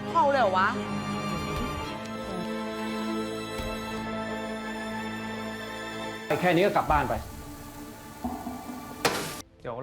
ฟพอลเลยเหรอวะ แค่นี้ก็กลับบ้านไปเดี๋ยว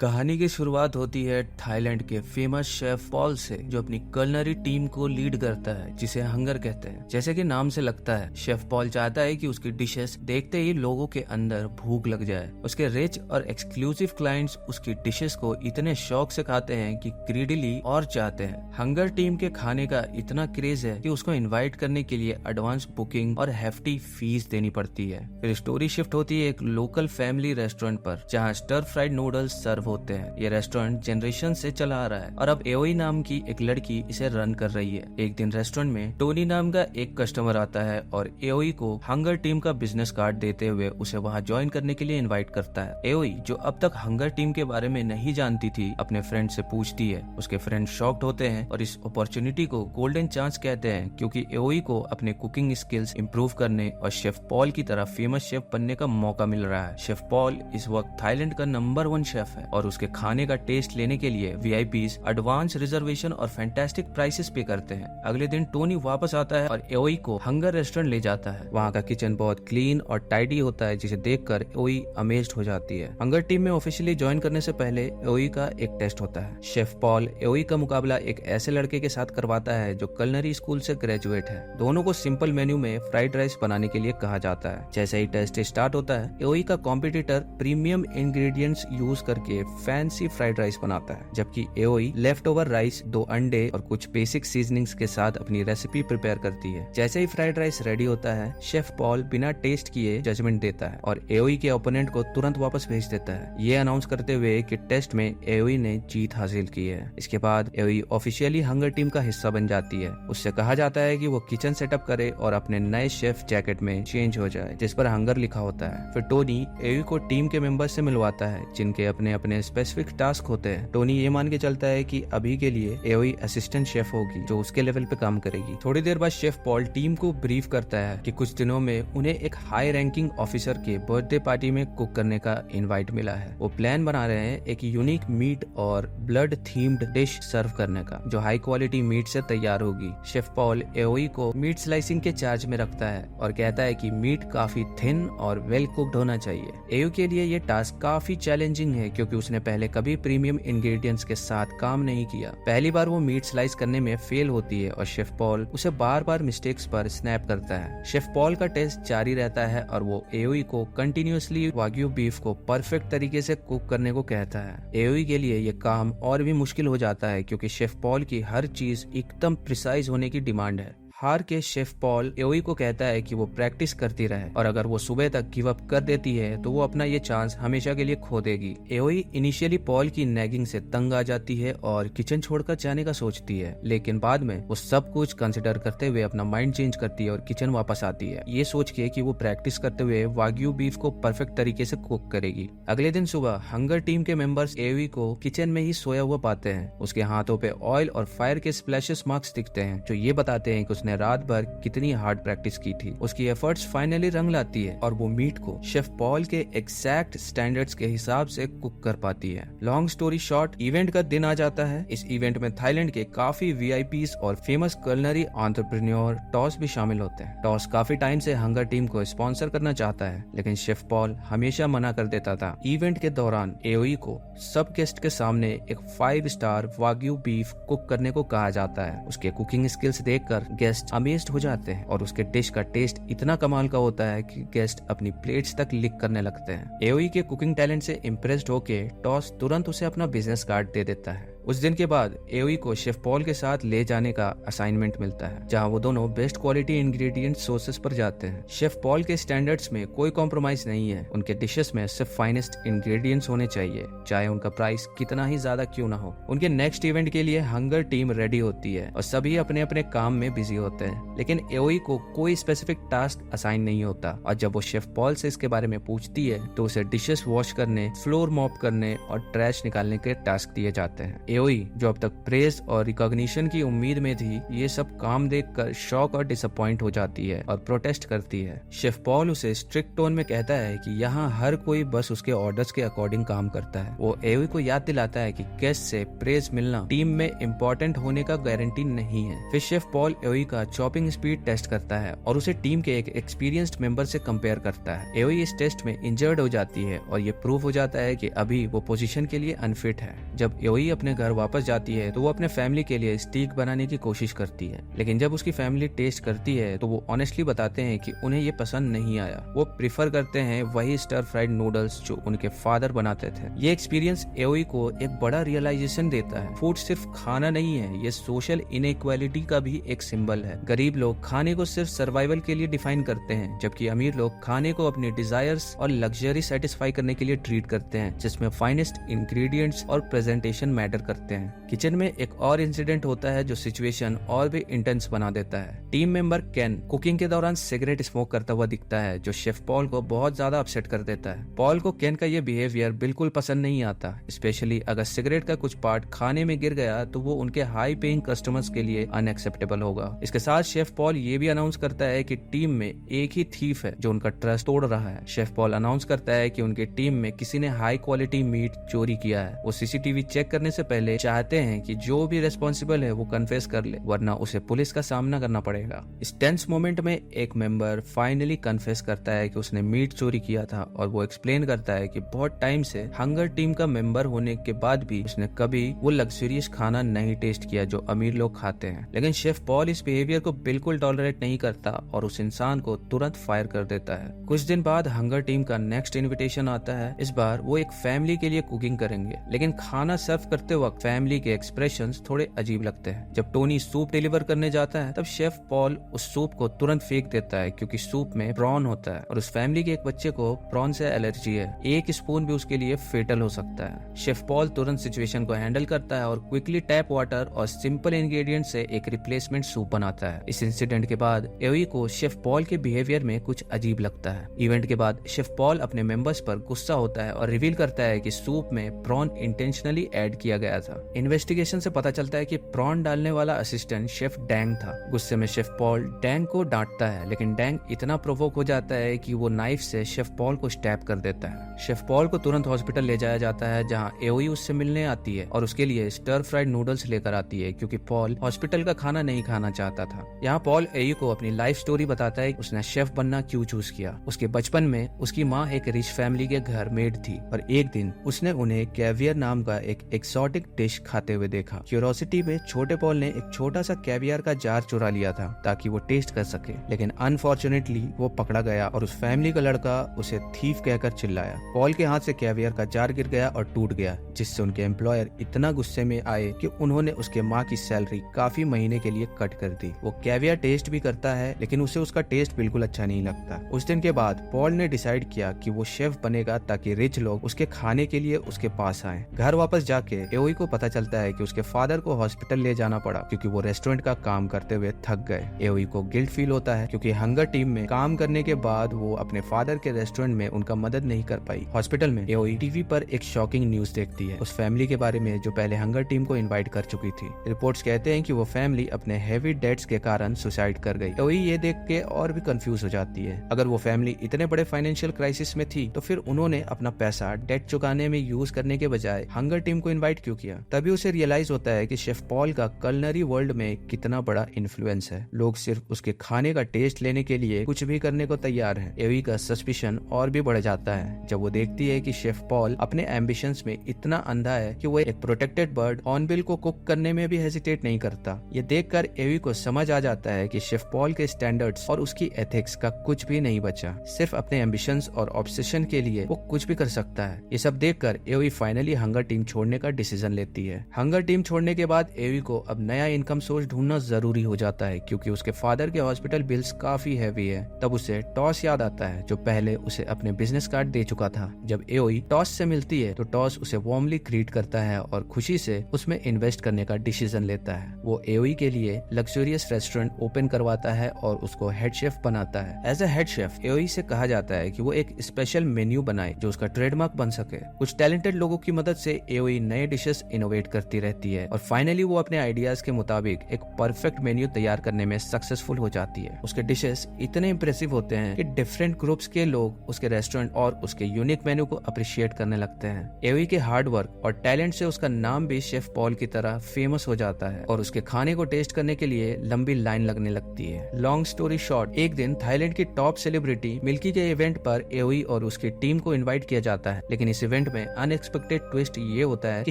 कहानी की शुरुआत होती है थाईलैंड के फेमस शेफ पॉल से, जो अपनी कलनरी टीम को लीड करता है, जिसे हंगर कहते हैं। जैसे कि नाम से लगता है, शेफ पॉल चाहता है कि उसकी डिशेस देखते ही लोगों के अंदर भूख लग जाए। उसके रिच और एक्सक्लूसिव क्लाइंट्स उसकी डिशेस को इतने शौक से खाते हैं कि ग्रीडीली और चाहते हैं। हंगर टीम के खाने का इतना क्रेज है कि उसको इन्वाइट करने के लिए एडवांस बुकिंग और हेफ्टी फीस देनी पड़ती है। फिर स्टोरी शिफ्ट होती है एक लोकल फैमिली रेस्टोरेंट पर, जहाँ स्टर फ्राइड नूडल्स सर्व होते हैं। ये रेस्टोरेंट जनरेशन से चला आ रहा है और अब एओई नाम की एक लड़की इसे रन कर रही है। एक दिन रेस्टोरेंट में टोनी नाम का एक कस्टमर आता है और एओई को हंगर टीम का बिजनेस कार्ड देते हुए उसे वहां ज्वाइन करने के लिए इनवाइट करता है। एओई, जो अब तक हंगर टीम के बारे में नहीं जानती थी, अपने फ्रेंड से पूछती है। उसके फ्रेंड शॉक्ड होते हैं और इस अपॉर्चुनिटी को गोल्डन चांस कहते हैं, क्योंकि एओई को अपने कुकिंग स्किल्स इंप्रूव करने और शेफ पॉल की तरह फेमस शेफ बनने का मौका मिल रहा है। शेफ पॉल इस वक्त थाईलैंड का नंबर 1 शेफ है और उसके खाने का टेस्ट लेने के लिए वीआईपीज एडवांस रिजर्वेशन और फैंटास्टिक प्राइसेस पे करते हैं। अगले दिन टोनी वापस आता है और एओई को हंगर रेस्टोरेंट ले जाता है। वहाँ का किचन बहुत क्लीन और टाइडी होता है, जिसे देखकर एओई अमेज्ड हो जाती है। हंगर टीम में ऑफिशियली ज्वाइन करने से पहले एओई का एक टेस्ट होता है। शेफ पॉल एओई का मुकाबला एक ऐसे लड़के के साथ करवाता है जो कलनरी स्कूल से ग्रेजुएट है। दोनों को सिंपल मेन्यू में फ्राइड राइस बनाने के लिए कहा जाता है। जैसे ही टेस्ट स्टार्ट होता है, एओई का कॉम्पिटिटर प्रीमियम इंग्रेडिएंट्स यूज करके फैंसी फ्राइड राइस बनाता है, जबकि एओई लेफ्ट ओवर राइस, 2 अंडे और कुछ बेसिक सीजनिंग्स के साथ अपनी रेसिपी प्रिपेयर करती है। जैसे ही फ्राइड राइस रेडी होता है, शेफ पॉल बिना टेस्ट किए जजमेंट देता है और एओई के ओपोनेंट को तुरंत वापस भेज देता है, ये अनाउंस करते हुए कि टेस्ट में एओई ने जीत हासिल की है। इसके बाद एओई ऑफिशियली हंगर टीम का हिस्सा बन जाती है। उससे कहा जाता है कि वो किचन सेटअप करे और अपने नए शेफ जैकेट में चेंज हो जाए, जिस पर हंगर लिखा होता है। फिर टोनी एओई को टीम के मेंबर से मिलवाता है, जिनके अपने अपने स्पेसिफिक टास्क होते हैं। टोनी ये मान के चलता है कि अभी के लिए एओई असिस्टेंट शेफ होगी, जो उसके लेवल पे काम करेगी। थोड़ी देर बाद शेफ पॉल टीम को ब्रीफ करता है कि कुछ दिनों में उन्हें एक हाई रैंकिंग ऑफिसर के बर्थडे पार्टी में कुक करने का इनवाइट मिला है। वो प्लान बना रहे हैं एक यूनिक मीट और ब्लड थीम्ड डिश सर्व करने का, जो हाई क्वालिटी मीट से तैयार होगी। शेफ पॉल एओई को मीट स्लाइसिंग के चार्ज में रखता है और कहता है कि मीट काफी थिन और वेल कुक्ड होना चाहिए। एओई के लिए ये टास्क काफी चैलेंजिंग है, क्योंकि उसने पहले कभी प्रीमियम इंग्रेडिएंट्स के साथ काम नहीं किया। पहली बार वो मीट स्लाइस करने में फेल होती है और शेफ पॉल उसे बार बार मिस्टेक्स पर स्नैप करता है। शेफ पॉल का टेस्ट जारी रहता है और वो एओई को कंटिन्यूअसली वाग्यू बीफ को परफेक्ट तरीके से कुक करने को कहता है। एओई के लिए ये काम और भी मुश्किल हो जाता है, क्योंकि शेफ पॉल की हर चीज एकदम प्रिसाइज होने की डिमांड है। हार के शेफ पॉल एओई को कहता है कि वो प्रैक्टिस करती रहे और अगर वो सुबह तक गिव अप कर देती है तो वो अपना ये चांस हमेशा के लिए खो देगी। एओई इनिशियली पॉल की नैगिंग से तंग आ जाती है और किचन छोड़कर जाने का सोचती है, लेकिन बाद में वो सब कुछ कंसिडर करते हुए अपना माइंड चेंज करती है और किचन वापस आती है, ये सोच के कि वो प्रैक्टिस करते हुए वाग्यू बीफ को परफेक्ट तरीके से कुक करेगी। अगले दिन सुबह हंगर टीम के मेंबर्स एओई को किचन में ही सोया हुआ पाते हैं। उसके हाथों पे ऑयल और फायर के स्प्लैशेस मार्क्स दिखते हैं, जो ये बताते हैं कि उसने रात भर कितनी हार्ड प्रैक्टिस की थी। उसकी एफर्ट्स फाइनली रंग लाती है और वो मीट को शेफ पॉल के एग्जैक्ट स्टैंडर्ड्स के हिसाब से कुक कर पाती है। लॉन्ग स्टोरी शॉर्ट, इवेंट का दिन आ जाता है। इस इवेंट में थाईलैंड के काफी वीआईपीज और फेमस कुलिनरी एंटरप्रेन्योर टॉस भी शामिल होते हैं। टॉस काफी टाइम से हंगर टीम को स्पॉन्सर करना चाहता है, लेकिन शेफ पॉल हमेशा मना कर देता था। इवेंट के दौरान एओई को सब गेस्ट के सामने एक 5 स्टार वाग्यू बीफ कुक करने को कहा जाता है। उसके कुकिंग स्किल्स देखकर गेस्ट अमेज्ड हो जाते हैं और उसके डिश का टेस्ट इतना कमाल का होता है कि गेस्ट अपनी प्लेट्स तक लिक करने लगते हैं। एओई के कुकिंग टैलेंट से इम्प्रेस्ड होके टॉस तुरंत उसे अपना बिजनेस कार्ड दे देता है। उस दिन के बाद एओई को शेफ पॉल के साथ ले जाने का असाइनमेंट मिलता है, जहां वो दोनों बेस्ट क्वालिटी इंग्रेडिएंट सोर्सेस पर जाते हैं। शेफ पॉल के स्टैंडर्ड्स में कोई कॉम्प्रोमाइज नहीं है। उनके डिशेस में सिर्फ फाइनेस्ट इंग्रेडिएंट्स होने चाहिए, चाहे उनका प्राइस कितना ही ज्यादा क्यों ना हो। उनके नेक्स्ट इवेंट के लिए हंगर टीम रेडी होती है और सभी अपने अपने काम में बिजी होते हैं, लेकिन एओई को कोई स्पेसिफिक टास्क असाइन नहीं होता। और जब वो शेफ पॉल से इसके बारे में पूछती है तो उसे डिशेस वॉश करने, फ्लोर मॉप करने और ट्रैश निकालने के टास्क दिए जाते हैं। एओई जो अब तक प्रेज और रिकॉग्निशन की उम्मीद में थी, ये सब काम देखकर शॉक और डिसअपॉइंट हो जाती है और प्रोटेस्ट करती है। शेफ पॉल उसे स्ट्रिक्ट टोन में कहता है कि यहाँ हर कोई बस उसके ऑर्डर्स के अकॉर्डिंग काम करता है। वो एओई को याद दिलाता है कि गेस्ट से प्रेज मिलना टीम में इम्पोर्टेंट होने का गारंटी नहीं है। फिर शेफ पॉल एओई का चॉपिंग स्पीड टेस्ट करता है और उसे टीम के एक एक्सपीरियंस्ड मेंबर से कंपेयर करता है। एओई इस टेस्ट में इंजर्ड हो जाती है और ये प्रूव हो जाता है कि अभी वो पोजीशन के लिए अनफिट है। जब एओई अपने घर वापस जाती है तो वो अपने फैमिली के लिए स्टीक बनाने की कोशिश करती है, लेकिन जब उसकी फैमिली टेस्ट करती है तो वो ऑनेस्टली बताते हैं कि उन्हें ये पसंद नहीं आया। वो प्रिफर करते हैं वही स्टर फ्राइड नूडल्स जो उनके फादर बनाते थे। ये एक्सपीरियंस एओई को एक बड़ा रियलाइजेशन देता है, फूड सिर्फ खाना नहीं है, ये सोशल इनइक्वालिटी का भी एक सिंबल है। गरीब लोग खाने को सिर्फ सर्वाइवल के लिए डिफाइन करते हैं, जबकि अमीर लोग खाने को अपनी डिजायर्स और लग्जरी सेटिस्फाई करने के लिए ट्रीट करते हैं, जिसमें फाइनेस्ट इंग्रेडिएंट्स और प्रेजेंटेशन मैटर करते हैं। किचन में एक और इंसिडेंट होता है जो सिचुएशन और भी इंटेंस बना देता है। टीम मेंबर केन कुकिंग के दौरान सिगरेट स्मोक करता हुआ दिखता है, जो शेफ पॉल को बहुत ज्यादा अपसेट कर देता है। पॉल को केन का ये बिहेवियर बिल्कुल पसंद नहीं आता, स्पेशली अगर सिगरेट का कुछ पार्ट खाने में गिर गया तो वो उनके हाई पेइंग कस्टमर्स के लिए अनएक्सेप्टेबल होगा। इसके साथ शेफ पॉल ये भी अनाउंस करता है कि टीम में एक ही थीफ है जो उनका ट्रस्ट तोड़ रहा है। शेफ पॉल अनाउंस करता है कि उनके टीम में किसी ने हाई क्वालिटी मीट चोरी किया है। वो सीसीटीवी चेक करने से पहले चाहते हैं कि जो भी रेस्पॉन्सिबल है वो कन्फेस कर ले, वरना उसे पुलिस का सामना करना पड़ेगा। इस टेंस मोमेंट में एक मेंबर फाइनली कन्फेस करता है कि उसने मीट चोरी किया था और वो एक्सप्लेन करता है कि बहुत टाइम से हंगर टीम का मेंबर होने के बाद भी उसने कभी वो लग्जरियस खाना नहीं टेस्ट किया जो अमीर लोग खाते हैं। लेकिन शेफ पॉल इस बिहेवियर को बिल्कुल टॉलरेट नहीं करता और उस इंसान को तुरंत फायर कर देता है। कुछ दिन बाद हंगर टीम का नेक्स्ट इन्विटेशन आता है। इस बार वो एक फैमिली के लिए कुकिंग करेंगे, लेकिन खाना सर्व करते वक्त फैमिली के एक्सप्रेशंस थोड़े अजीब लगते हैं। जब टोनी सूप डिलीवर करने जाता है तब शेफ पॉल उस सूप को तुरंत फेंक देता है क्योंकि सूप में प्रॉन होता है और उस फैमिली के एक बच्चे को प्रॉन से एलर्जी है। एक स्पून भी उसके लिए फेटल हो सकता है। शेफ पॉल तुरंत सिचुएशन को हैंडल करता है और क्विकली टैप वाटर और सिंपल इंग्रेडिएंट से एक रिप्लेसमेंट सूप बनाता है। इस इंसिडेंट के बाद एओई को शेफ पॉल के बिहेवियर में कुछ अजीब लगता है। इवेंट के बाद शेफ पॉल अपने मेंबर्स पर गुस्सा होता है और रिवील करता है कि सूप में प्रॉन इंटेंशनली ऐड किया गया था। इन्वेस्टिगेशन से पता चलता है कि प्रॉन डालने वाला असिस्टेंट शेफ डैंग था। गुस्से में शेफ पॉल डैंग को डांटता है, लेकिन डैंग इतना प्रोवोक हो जाता है कि वो नाइफ से शेफ पॉल को स्टैब कर देता है। शेफ पॉल को तुरंत हॉस्पिटल ले जाया जाता है, जहां एओई उससे मिलने आती है और उसके लिए स्टर फ्राइड नूडल्स लेकर आती है क्योंकि पॉल हॉस्पिटल का खाना नहीं खाना चाहता था। यहाँ पॉल एओई को अपनी लाइफ स्टोरी बताता है उसने शेफ बनना क्यों चूज किया। उसके बचपन में उसकी माँ एक रिच फैमिली के घर मेड थी और एक दिन उसने उन्हें कैवियर नाम का एक एक्सोटिक डिश खाते हुए देखा। क्यूरोसिटी में छोटे पॉल ने एक छोटा सा कैवियर का जार चुरा लिया था ताकि वो टेस्ट कर सके, लेकिन अनफॉर्चुनेटली वो पकड़ा गया और उस फैमिली का लड़का उसे थीफ कहकर चिल्लाया। पॉल के हाथ से कैवियर का जार गिर गया और टूट गया, जिससे उनके एम्प्लॉयर इतना गुस्से में आए कि उन्होंने उसके माँ की सैलरी काफी महीने के लिए कट कर दी। वो कैवियर टेस्ट भी करता है, लेकिन उसे उसका टेस्ट बिल्कुल अच्छा नहीं लगता। उस दिन के बाद पॉल ने डिसाइड किया कि वो शेफ बनेगा ताकि रिच लोग उसके खाने के लिए उसके पास आए। घर वापस जाके एओई को पता चलता है कि उसके फादर को हॉस्पिटल ले जाना पड़ा क्योंकि वो रेस्टोरेंट का काम करते हुए थक गए। एओई को गिल्ट फील होता है क्योंकि हंगर टीम में काम करने के बाद वो अपने फादर के रेस्टोरेंट में उनका मदद नहीं कर पाई। हॉस्पिटल में एओई टीवी पर एक शॉकिंग न्यूज देखती है उस फैमिली के बारे में जो पहले हंगर टीम को इनवाइट कर चुकी थी। रिपोर्ट्स कहते हैं कि वो फैमिली अपने हेवी डेट्स के कारण सुसाइड कर गई। एओई ये देख के और भी कंफ्यूज हो जाती है। अगर वो फैमिली इतने बड़े फाइनेंशियल क्राइसिस में थी तो फिर उन्होंने अपना पैसा डेट चुकाने में यूज करने के बजाय हंगर टीम को इनवाइट क्यों किया। तभी उसे रियलाइज होता है कि शेफ पॉल का कलनरी वर्ल्ड में कितना बड़ा इन्फ्लुएंस है। लोग सिर्फ उसके खाने का टेस्ट लेने के लिए कुछ भी करने को तैयार है। एवी का सस्पिशन और भी बढ़ जाता है जब वो देखती है कि शेफ पॉल अपने एम्बिशंस में इतना अंधा है कि वो एक प्रोटेक्टेड बर्ड हॉर्नबिल को कुक करने में भी हेजिटेट नहीं करता। ये देखकर एवी को समझ आ जाता है कि शेफ पॉल के स्टैंडर्ड्स और उसकी एथिक्स का कुछ भी नहीं बचा। सिर्फ अपने एम्बिशंस और ऑब्सेशन के लिए वो कुछ भी कर सकता है। ये सब देखकर एवी फाइनली हंगर टीम छोड़ने का डिसीजन लेती है। हंगर टीम छोड़ने के बाद एवी को अब नया इनकम सोर्स ढूंढना जरूरी हो जाता है क्योंकि उसके फादर के हॉस्पिटल बिल्स काफी हैवी है। तब उसे टॉस याद आता है जो पहले उसे अपने बिजनेस कार्ड दे चुका था। जब एओई टॉस से मिलती है तो टॉस उसे वार्मली ग्रीट करता है और खुशी से उसमें इन्वेस्ट करने का डिसीजन लेता है। वो एओई के लिए लग्जरियस रेस्टोरेंट ओपन करवाता है और उसको हेड शेफ बनाता है। एज ए हेड शेफ एओई से कहा जाता है कि वो एक स्पेशल मेन्यू बनाए जो उसका ट्रेडमार्क बन सके। कुछ टैलेंटेड लोगों की मदद से एओई नए डिशेस डिशेस इनोवेट करती रहती है और फाइनली वो अपने आइडियाज के मुताबिक एक परफेक्ट मेन्यू तैयार करने में सक्सेसफुल हो जाती है। उसके डिशेस इतने इंप्रेसिव होते हैं कि डिफरेंट ग्रुप्स के लोग उसके रेस्टोरेंट और उसके यूनिक मेन्यू को अप्रिशिएट करने लगते हैं। एवी के हार्ड वर्क और टैलेंट से उसका नाम भी शेफ पॉल की तरह फेमस हो जाता है और उसके खाने को टेस्ट करने के लिए लंबी लाइन लगने लगती है। लॉन्ग स्टोरी शॉर्ट, एक दिन थाईलैंड की टॉप सेलिब्रिटी मिल्की के इवेंट पर एवी और उसकी टीम को इनवाइट किया जाता है, लेकिन इस इवेंट में अनएक्सपेक्टेड ट्विस्ट ये होता है कि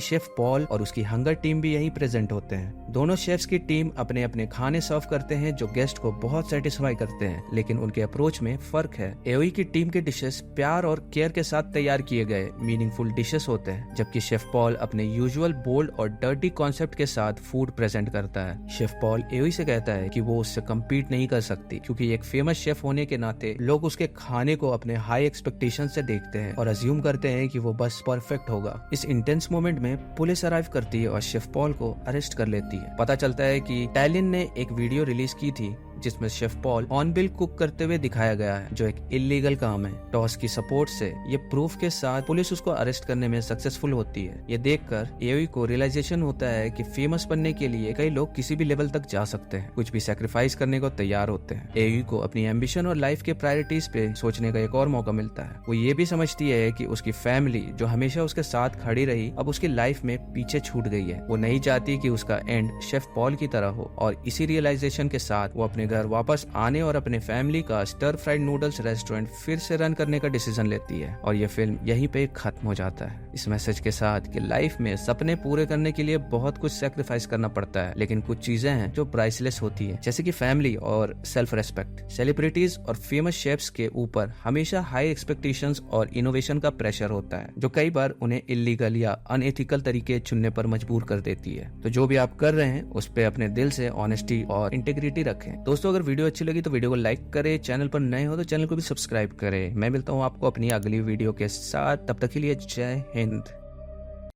शेफ पॉल और उसकी हंगर टीम भी यहीं प्रेजेंट होते हैं। दोनों शेफ्स की टीम अपने अपने खाने सर्व करते हैं जो गेस्ट को बहुत सेटिस्फाई करते हैं, लेकिन उनके अप्रोच में फर्क है। एवी की टीम के डिशेस प्यार और केयर के साथ तैयार किए गए मीनिंगफुल डिशेस होते हैं, जबकि शेफ पॉल अपने यूजुअल बोल्ड और डर्टी कॉन्सेप्ट के साथ फूड प्रेजेंट करता है। शेफ पॉल एवी से कहता है कि वो उससे कम्पीट नहीं कर सकती क्योंकि एक फेमस शेफ होने के नाते लोग उसके खाने को अपने हाई एक्सपेक्टेशन से देखते हैं और अज्यूम करते हैं कि वो बस परफेक्ट होगा। इस इंटेंस मोमेंट में पुलिस अराइव करती है और शेफ पॉल को अरेस्ट कर लेती है। पता चलता है कि टैलिन ने एक वीडियो रिलीज की थी जिसमें chef Paul on bill cook करते हुए दिखाया गया है, जो एक इलीगल काम है। टॉस की सपोर्ट से ये प्रूफ के साथ पुलिस उसको अरेस्ट करने में सक्सेसफुल होती है। ये देखकर एवी को रियलाइजेशन होता है कि फेमस बनने के लिए कई लोग किसी भी लेवल तक जा सकते हैं, कुछ भी सैक्रिफाइस करने को तैयार होते हैं। एवी को अपनी एम्बिशन और लाइफ के प्रायोरिटीज पे सोचने का एक और मौका मिलता है। वो ये भी समझती है कि उसकी फैमिली जो हमेशा उसके साथ खड़ी रही अब उसकी लाइफ में पीछे छूट गई है। वो नहीं चाहती कि उसका एंड शेफ पॉल की तरह हो और इसी रियलाइजेशन के साथ वो अपने घर वापस आने और अपने फैमिली का स्टर फ्राइड नूडल्स रेस्टोरेंट फिर से रन करने का डिसीजन लेती है और ये फिल्म यहीं पे खत्म हो जाता है, इस मैसेज के साथ कि लाइफ में सपने पूरे करने के लिए बहुत कुछ सैक्रिफाइस करना पड़ता है, लेकिन कुछ चीजें हैं जो प्राइसलेस होती है, जैसे कि फैमिली और सेल्फ रेस्पेक्ट। सेलिब्रिटीज और फेमस शेफ्स के ऊपर हमेशा हाई एक्सपेक्टेशंस और इनोवेशन का प्रेशर होता है जो कई बार उन्हें इलीगल या अनएथिकल तरीके चुनने पर मजबूर कर देती है। तो जो भी आप कर रहे हैं उस पे अपने दिल से ऑनेस्टी और इंटेग्रिटी रखें। दोस्तों, अगर वीडियो अच्छी लगी तो वीडियो को लाइक करें, चैनल पर नए हो तो चैनल को भी सब्सक्राइब करें। मैं मिलता हूँ आपको अपनी अगली वीडियो के साथ, तब तक के लिए जय हिंद।